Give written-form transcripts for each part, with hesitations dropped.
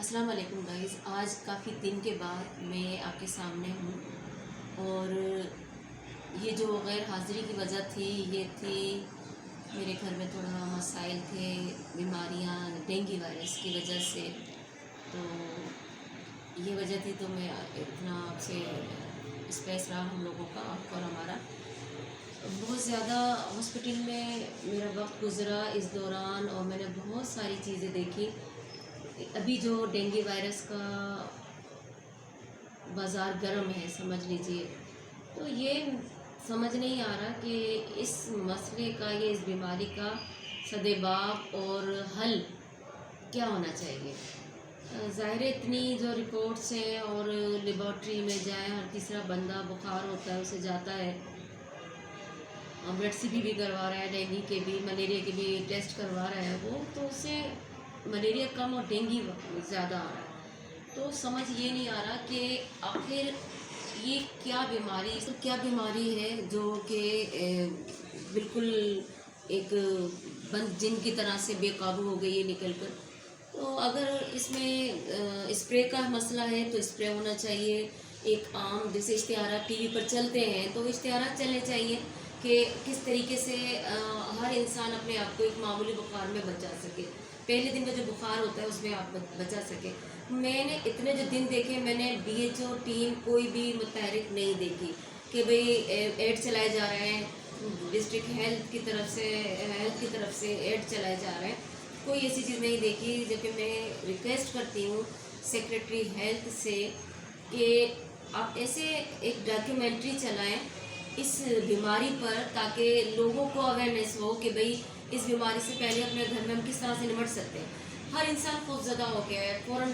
अस्सलाम वालेकुम गाइस। आज काफ़ी दिन के बाद मैं आपके सामने हूँ और ये जो गैर हाज़िरी की वजह थी ये थी मेरे घर में थोड़ा मसाइल थे, बीमारियाँ डेंगू वायरस की वजह से। तो ये वजह थी तो मैं इतना आपसे स्पेस रहा हम लोगों का, आपका और हमारा। बहुत ज़्यादा हॉस्पिटल में मेरा वक्त गुज़रा इस दौरान और मैंने बहुत सारी चीज़ें देखी। अभी जो डेंगू वायरस का बाज़ार गर्म है समझ लीजिए। तो ये समझ नहीं आ रहा कि इस मसले का, ये इस बीमारी का सद्देबाव और हल क्या होना चाहिए। ज़ाहिर है इतनी जो रिपोर्ट्स हैं और लेबॉर्ट्री में जाए हर तीसरा बंदा बुखार होता है उसे जाता है, ब्लड सीपी भी करवा रहा है, डेंगू के भी मलेरिया के भी टेस्ट करवा रहा है वो, तो उससे मलेरिया कम और डेंगू ज़्यादा आ रहा है। तो समझ ये नहीं आ रहा कि आखिर ये क्या बीमारी है जो कि बिल्कुल एक बंद जिन की तरह से बेकाबू हो गई है निकल कर। तो अगर इसमें स्प्रे का मसला है तो स्प्रे होना चाहिए। एक आम जैसे इश्तिहारात टीवी पर चलते हैं तो इश्तिहारात चलने चाहिए कि किस तरीके से हर इंसान अपने आप को एक मामूली बुखार में बचा सके, पहले दिन का जो बुखार होता है उसमें आप बचा सके। मैंने इतने जो दिन देखे, मैंने WHO टीम कोई भी मुतहरिक नहीं देखी कि भाई एड चलाए जा रहे हैं, डिस्ट्रिक्ट हेल्थ की तरफ से एड चलाए जा रहे हैं, कोई ऐसी चीज़ नहीं देखी। जबकि मैं रिक्वेस्ट करती हूँ सेक्रेटरी हेल्थ से कि आप ऐसे एक डॉक्यूमेंट्री चलाएं इस बीमारी पर, ताकि लोगों को अवेयरनेस हो कि भाई इस बीमारी से पहले अपने घर में हम किस तरह से निपट सकते हैं। हर इंसान खौफजदा हो गया है, फ़ौरन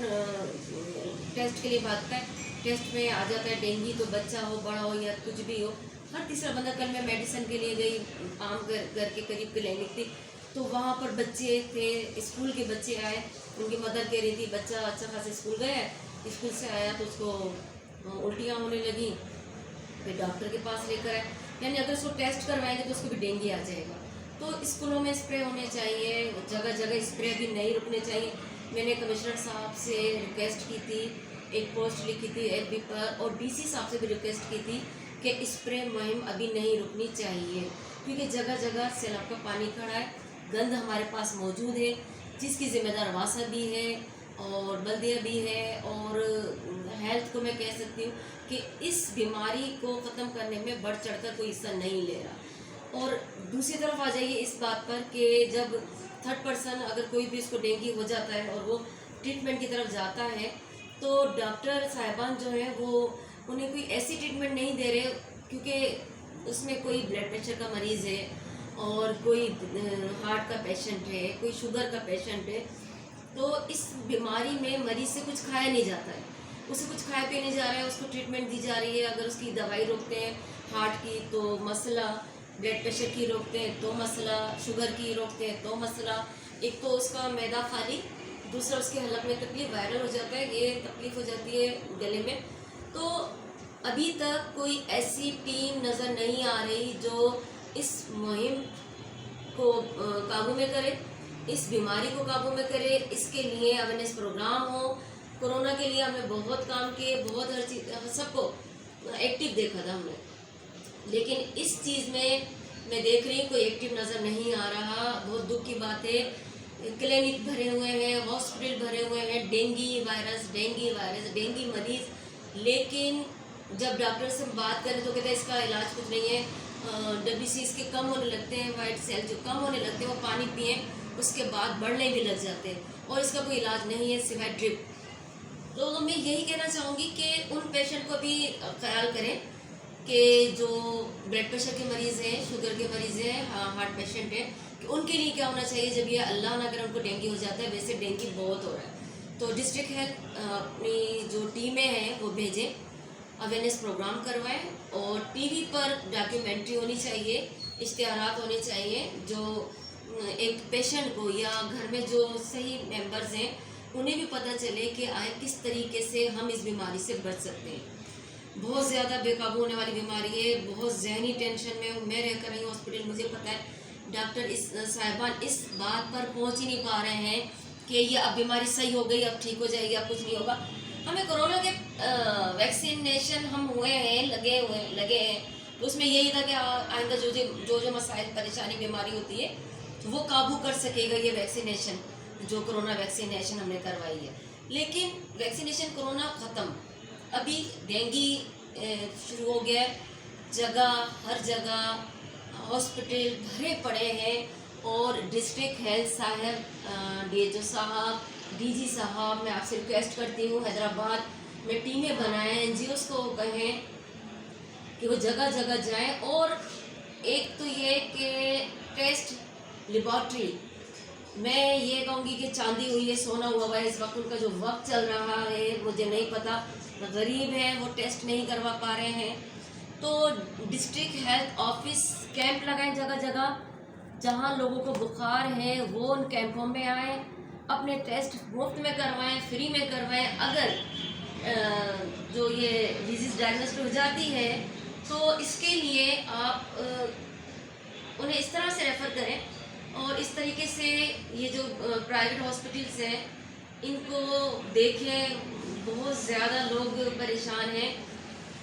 टेस्ट के लिए भागता है, टेस्ट में आ जाता है डेंगू, तो बच्चा हो बड़ा हो या कुछ भी हो। हर तीसरा बंदा, कल मैं मेडिसिन के लिए गई, आम घर के करीब क्लिनिक थी, तो वहाँ पर बच्चे थे, स्कूल के बच्चे आए, उनकी मदर कह रही थी बच्चा अच्छा खासा स्कूल गया है, स्कूल से आया तो उसको उल्टियाँ होने लगी, फिर डॉक्टर के पास लेकर आए, यानी अगर उसको टेस्ट करवाएंगे तो उसको भी डेंगू आ जाएगा। तो स्कूलों में स्प्रे होने चाहिए, जगह जगह स्प्रे भी नहीं रुकने चाहिए। मैंने कमिश्नर साहब से रिक्वेस्ट की थी, एक पोस्ट लिखी थी FB पर, और DC साहब से भी रिक्वेस्ट की थी कि स्प्रे मुहिम अभी नहीं रुकनी चाहिए, क्योंकि जगह जगह सैलाब का पानी खड़ा है, गंद हमारे पास मौजूद है, जिसकी ज़िम्मेदार वासा भी है और बल्दिया भी है। और हेल्थ को मैं कह सकती हूँ कि इस बीमारी को ख़त्म करने में बढ़ चढ़कर कोई हिस्सा नहीं ले रहा। और दूसरी तरफ आ जाइए इस बात पर कि जब थर्ड पर्सन अगर कोई भी इसको डेंगू हो जाता है और वो ट्रीटमेंट की तरफ जाता है, तो डॉक्टर साहिबान जो है वो उन्हें कोई ऐसी ट्रीटमेंट नहीं दे रहे, क्योंकि उसमें कोई ब्लड प्रेशर का मरीज़ है और कोई हार्ट का पेशेंट है, कोई शुगर का पेशेंट है। तो इस बीमारी में मरीज़ से कुछ खाया नहीं जाता है, उसे कुछ खाया पिया नहीं जा रहा है, उसको ट्रीटमेंट दी जा रही है। अगर उसकी दवाई रोकते हैं हार्ट की तो मसला, ब्लड प्रेशर की रोकते हैं तो मसला, शुगर की रोकते हैं तो मसला। एक तो उसका मैदा खाली, दूसरा उसके हलक में तकलीफ, वायरल हो जाता है, ये तकलीफ हो जाती है गले में। तो अभी तक कोई ऐसी टीम नज़र नहीं आ रही जो इस मुहिम को काबू में करे, इस बीमारी को काबू में करे। इसके लिए अवेयरनेस प्रोग्राम हो। कोरोना के लिए हमने बहुत काम किए, बहुत हर चीज़ सबको एक्टिव देखा था हमने, लेकिन इस चीज़ में मैं देख रही हूँ कोई एक्टिव नज़र नहीं आ रहा। बहुत दुख की बात है, क्लिनिक भरे हुए हैं, हॉस्पिटल भरे हुए हैं, डेंगू मरीज़, लेकिन जब डॉक्टर से बात करें तो कहते हैं इसका इलाज कुछ नहीं है। WC इसके कम होने लगते हैं, वाइट सेल जो कम होने लगते हैं वो पानी पिए उसके बाद बढ़ने भी लग जाते हैं, और इसका कोई इलाज नहीं है सिवाय ड्रिप। तो मैं यही कहना चाहूँगी कि उन पेशेंट को भी ख्याल करें कि जो ब्लड प्रेशर के मरीज़ हैं, शुगर के मरीज़ हैं, हार्ट पेशेंट हैं, कि उनके लिए क्या होना चाहिए जब ये अल्लाह ना करे उनको डेंगू हो जाता है। वैसे डेंगू बहुत हो रहा है, तो डिस्ट्रिक्ट हेल्थ अपनी जो टीमें हैं वो भेजें, अवेयरनेस प्रोग्राम करवाएं, और टीवी पर डॉक्यूमेंट्री होनी चाहिए, इश्तिहारात होने चाहिए, जो एक पेशेंट को या घर में जो सही मेंबर्स हैं उन्हें भी पता चले कि आए किस तरीके से हम इस बीमारी से बच सकते हैं। बहुत ज़्यादा बेकाबू होने वाली बीमारी है, बहुत ज़हनी टेंशन में हूँ। मैं रह कर रही हूँ हॉस्पिटल, मुझे पता है डॉक्टर साहिबान इस बात पर पहुँच ही नहीं पा रहे हैं कि ये अब बीमारी सही हो गई, अब ठीक हो जाएगी, अब कुछ नहीं होगा। हमें कोरोना के वैक्सीनेशन हम हुए हैं, लगे हैं, तो उसमें यही था कि आइंदा जो मसाइल परेशानी बीमारी होती है तो वो काबू कर सकेगा ये वैक्सीनेशन, जो कोरोना वैक्सीनेशन हमने करवाई है। लेकिन वैक्सीनेशन कोरोना ख़त्म, अभी डेंगू शुरू हो गया, हर जगह हॉस्पिटल भरे पड़े हैं। और डिस्ट्रिक्ट हेल्थ साहब, डीएचओ साहब, डीजी साहब, मैं आपसे रिक्वेस्ट करती हूँ हैदराबाद में टीमें बनाएं, एनजीओस को कहें कि वो जगह जगह जाएं। और एक तो ये कि टेस्ट लेबॉर्ट्री, मैं ये कहूँगी कि चांदी हुई है सोना हुआ है, इस वक्त उनका जो वक्त चल रहा है मुझे नहीं पता, गरीब हैं वो टेस्ट नहीं करवा पा रहे हैं। तो डिस्ट्रिक्ट हेल्थ ऑफिस कैंप लगाएं जगह जगह, जहाँ लोगों को बुखार है वो उन कैंपों में आए, अपने टेस्ट मुफ्त में करवाएं, फ्री में करवाएं। अगर जो ये डिजीज़ डायग्नोस्ट हो जाती है तो इसके लिए आप उन्हें इस तरह से रेफ़र करें। और इस तरीके से ये जो प्राइवेट हॉस्पिटल्स हैं इनको देखें, बहुत ज़्यादा लोग परेशान हैं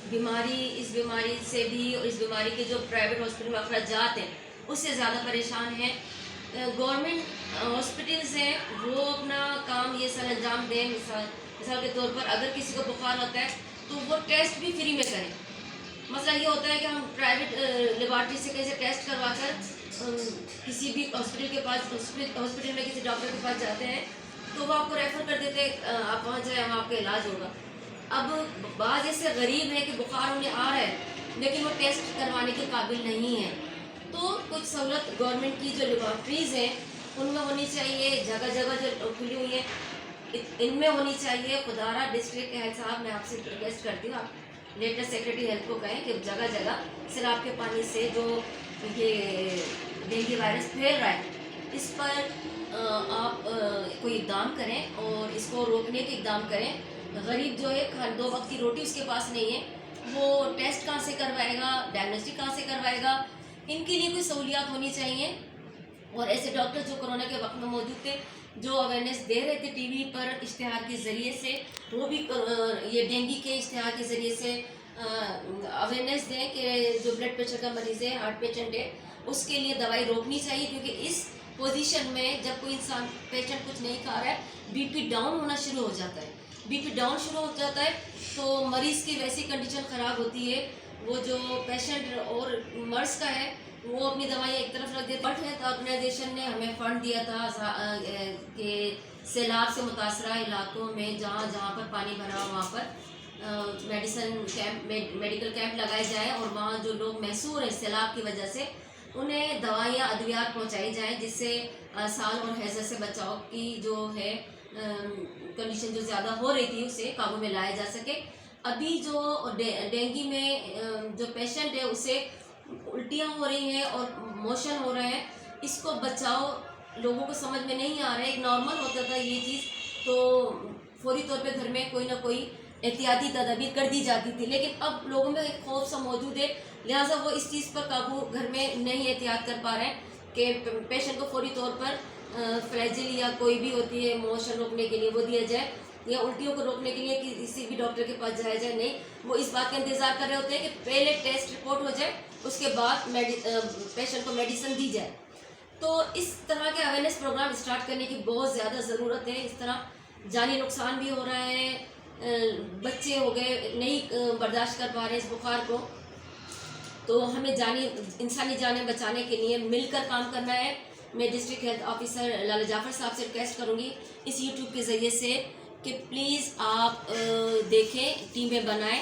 इस बीमारी से भी, और इस बीमारी के जो प्राइवेट हॉस्पिटल में अखराजात हैं उससे ज़्यादा परेशान हैं। गवर्नमेंट हॉस्पिटल्स हैं वो अपना काम ये सर अंजाम दें। मिसाल के तौर पर अगर किसी को बुखार होता है तो वो टेस्ट भी फ्री में करें। मसला ये होता है कि हम प्राइवेट लेबॉर्ट्री से कैसे टेस्ट करवा कर किसी भी हॉस्पिटल के पास, हॉस्पिटल में किसी डॉक्टर के पास जाते हैं तो वो आपको रेफ़र कर देते हैं, आप वहाँ जाए, वहाँ आपका इलाज होगा। अब बात ऐसे गरीब है कि बुखार उन्हें आ रहा है लेकिन वो टेस्ट करवाने के काबिल नहीं है, तो कुछ सहूलत गवर्नमेंट की जो लेबॉर्ट्रीज़ हैं उनमें होनी चाहिए, जगह जगह जो खुली हुई है इनमें होनी चाहिए। खुदारा डिस्ट्रिक्ट हेल्थ साहब, मैं आपसे रिक्वेस्ट करती हूँ, आप लेटेस्ट सेक्रेटरी हेल्थ को कहें कि जगह जगह सैलाब के पानी से जो ये डेंगू वायरस फैल रहा है इस पर आप कोई इक़दाम करें और इसको रोकने के इक़दाम करें। गरीब जो है 2 वक्त की रोटी उसके पास नहीं है, वो टेस्ट कहाँ से करवाएगा, डायग्नोस्टिक कहाँ से करवाएगा, इनके लिए कोई सहूलियात होनी चाहिए। और ऐसे डॉक्टर जो कोरोना के वक्त में मौजूद थे, जो अवेयरनेस दे रहे थे टीवी पर इश्तिहार के ज़रिए से, वो भी ये डेंगू के इश्तिहार के ज़रिए से अवेयरनेस दें कि जो ब्लड प्रेशर का मरीज़ है, हार्ट पेशेंट है, उसके लिए दवाई रोकनी चाहिए। क्योंकि इस पोजीशन में जब कोई इंसान पेशेंट कुछ नहीं खा रहा है, बीपी डाउन होना शुरू हो जाता है। बीपी डाउन शुरू हो जाता है तो मरीज़ की वैसी कंडीशन ख़राब होती है, वो जो पेशेंट और मर्ज का है वो अपनी दवाइयाँ एक तरफ रख देते। वर्ल्ड हेल्थ ऑर्गेनाइजेशन ने हमें फ़ंड दिया था कि सैलाब से मुतासरा इलाकों में जहाँ पर पानी भरा हो वहाँ पर मेडिकल कैंप लगाए जाए और वहाँ जो लोग महसूर हैं सैलाब की वजह से उन्हें दवाइयाँ अद्वियात पहुँचाई जाएँ, जिससे साल और हैज़ा से बचाव की जो है कंडीशन जो ज़्यादा हो रही थी उसे काबू में लाया जा सके। अभी जो डेंगू में जो पेशेंट है उसे उल्टियाँ हो रही हैं और मोशन हो रहे हैं, इसको बचाव लोगों को समझ में नहीं आ रहा है। एक नॉर्मल होता था ये चीज़ तो फौरी तौर पे घर में कोई ना कोई एहतियाती तदाबीर कर दी जाती थी, लेकिन अब लोगों में एक खौफ सा मौजूद है, लिहाजा वो इस चीज़ पर काबू घर में नहीं एहतियात कर पा रहे हैं कि पेशेंट को फौरी तौर पर फ्लैजिल या कोई भी होती है मोशन रोकने के लिए वो दिया जाए, या उल्टियों को रोकने के लिए किसी भी डॉक्टर के पास जाया जाए। नहीं, वो इस बात का इंतज़ार कर रहे होते हैं कि पहले टेस्ट रिपोर्ट हो जाए, उसके बाद पेशेंट को मेडिसिन दी जाए। तो इस तरह के अवेयरनेस प्रोग्राम स्टार्ट करने की बहुत ज़्यादा ज़रूरत है। इस तरह जानी नुकसान भी हो रहा है, बच्चे हो गए नहीं बर्दाश्त कर पा रहे इस बुखार को, तो हमें इंसानी जानें बचाने के लिए मिलकर काम करना है। मैं डिस्ट्रिक्ट हेल्थ ऑफिसर लाला जाफ़र साहब से रिक्वेस्ट करूँगी इस यूट्यूब के ज़रिए से कि प्लीज़ आप देखें, टीमें बनाएं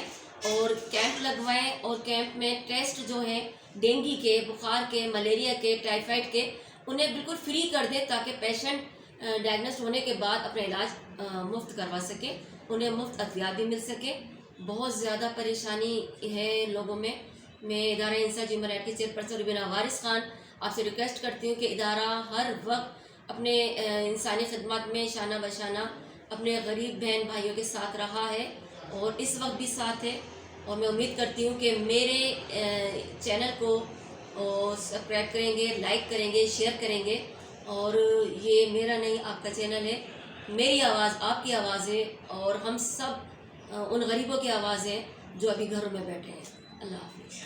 और कैंप लगवाएं, और कैंप में टेस्ट जो है डेंगू के, बुखार के, मलेरिया के, टाइफाइड के, उन्हें बिल्कुल फ्री कर दें ताकि पेशेंट डायग्नोस्ट होने के बाद अपना इलाज मुफ्त करवा सके, उन्हें मुफ्त अद्वियात भी मिल सके। बहुत ज़्यादा परेशानी है लोगों में। मैं इदारा इंसानी ह्यूमन राइट की चेयरपर्सन रुबीना वारिस खान आपसे रिक्वेस्ट करती हूँ कि इदारा हर वक्त अपने इंसानी खिदमत में शाना बशाना अपने गरीब बहन भाइयों के साथ रहा है और इस वक्त भी साथ है। और मैं उम्मीद करती हूँ कि मेरे चैनल को सब्सक्राइब करेंगे, लाइक करेंगे, शेयर करेंगे। और ये मेरा नहीं आपका चैनल है, मेरी आवाज़ आपकी आवाज़ है, और हम सब उन गरीबों की आवाज़ है जो अभी घरों में बैठे हैं। अल्लाह हाफिज़।